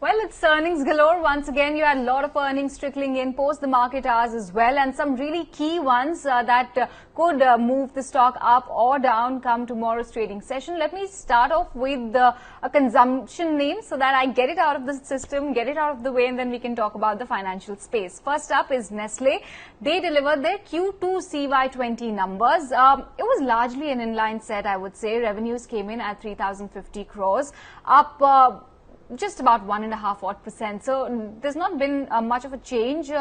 Well, it's earnings galore. Once again, you had a lot of earnings trickling in post the market hours as well, and some really key ones that could move the stock up or down come tomorrow's trading session. Let me start off with a consumption name so that I get it out of the system, get it out of the way, and then we can talk about the financial space. First up is Nestle. They delivered their Q2 CY20 numbers. It was largely an inline set, I would say. Revenues came in at 3,050 crores, up just about 1.5%. So there's not been much of a change.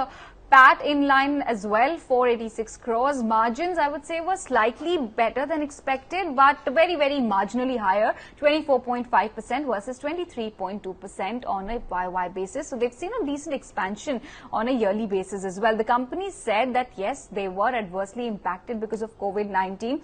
PAT in line as well, 486 crores. Margins, I would say, were slightly better than expected, but very, very marginally higher, 24.5% versus 23.2% on a YY basis. So they've seen a decent expansion on a yearly basis as well. The company said that, yes, they were adversely impacted because of COVID-19.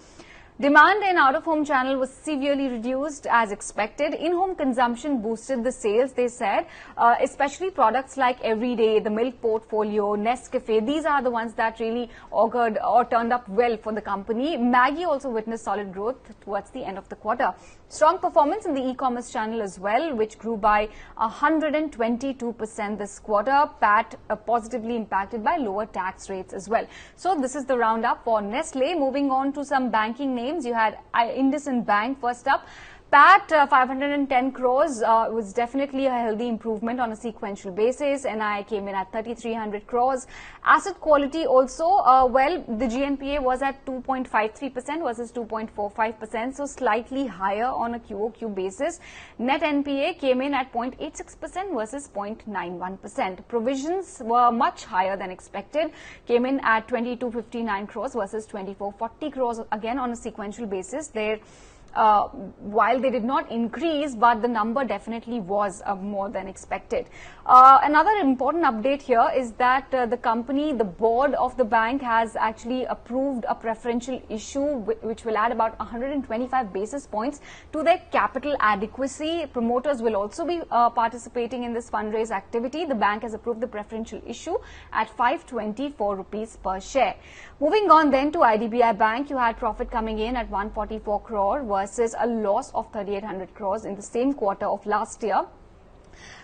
Demand in out-of-home channel was severely reduced as expected. In-home consumption boosted the sales, they said, especially products like Everyday, the milk portfolio, Nescafe. These are the ones that really augured or turned up well for the company. Maggi also witnessed solid growth towards the end of the quarter. Strong performance in the e-commerce channel as well, which grew by 122% this quarter. PAT positively impacted by lower tax rates as well. So this is the roundup for Nestle. Moving on to some banking names, you had IndusInd Bank first up. PAT 510 crores was definitely a healthy improvement on a sequential basis. NI came in at 3,300 crores. Asset quality also, well, the GNPA was at 2.53% versus 2.45%, so slightly higher on a QoQ basis. Net NPA came in at 0.86% versus 0.91%. Provisions were much higher than expected, came in at 2259 crores versus 2440 crores, again on a sequential basis. While they did not increase, but the number definitely was more than expected. Another important update here is that the company, the board of the bank, has actually approved a preferential issue which will add about 125 basis points to their capital adequacy. Promoters will also be participating in this fundraise activity. The bank has approved the preferential issue at 524 rupees per share. Moving on then to IDBI Bank, you had profit coming in at 144 crore versus a loss of 3,800 crores in the same quarter of last year.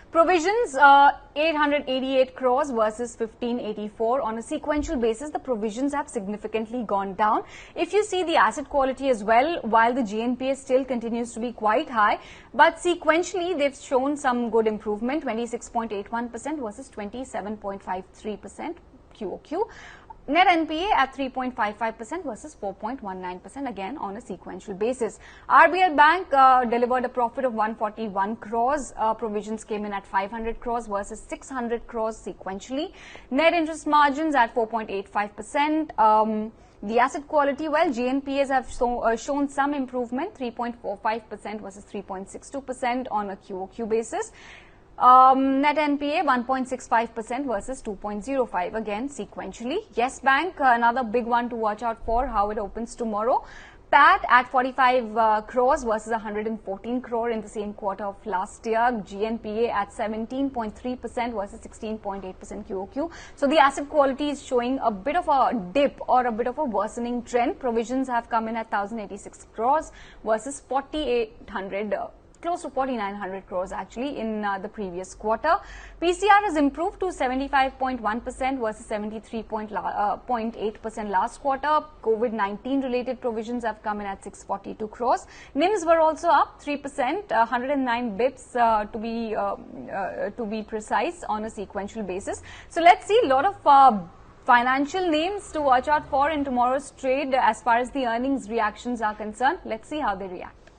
Provisions, 888 crores versus 1584. On a sequential basis, the provisions have significantly gone down. If you see the asset quality as well, while the GNPA still continues to be quite high, but sequentially they've shown some good improvement, 26.81% versus 27.53% QoQ. Net NPA at 3.55% versus 4.19% again on a sequential basis. RBL Bank delivered a profit of 141 crores. Provisions came in at 500 crores versus 600 crores sequentially. Net interest margins at 4.85%. The asset quality, well, GNPAs have shown some improvement, 3.45% versus 3.62% on a QoQ basis. Net NPA 1.65% versus 2.05% again sequentially. Yes Bank, another big one to watch out for, how it opens tomorrow. PAT at 45 crores versus 114 crore in the same quarter of last year. GNPA at 17.3% versus 16.8% QoQ. So the asset quality is showing a bit of a dip or a bit of a worsening trend. Provisions have come in at 1,086 crores versus 4,800 close to 4,900 crores actually in the previous quarter. PCR has improved to 75.1% versus 73.8% last quarter. COVID-19 related provisions have come in at 642 crores. NIMs were also up 3%, 109 bips to be precise on a sequential basis. So let's see a lot of financial names to watch out for in tomorrow's trade as far as the earnings reactions are concerned. Let's see how they react.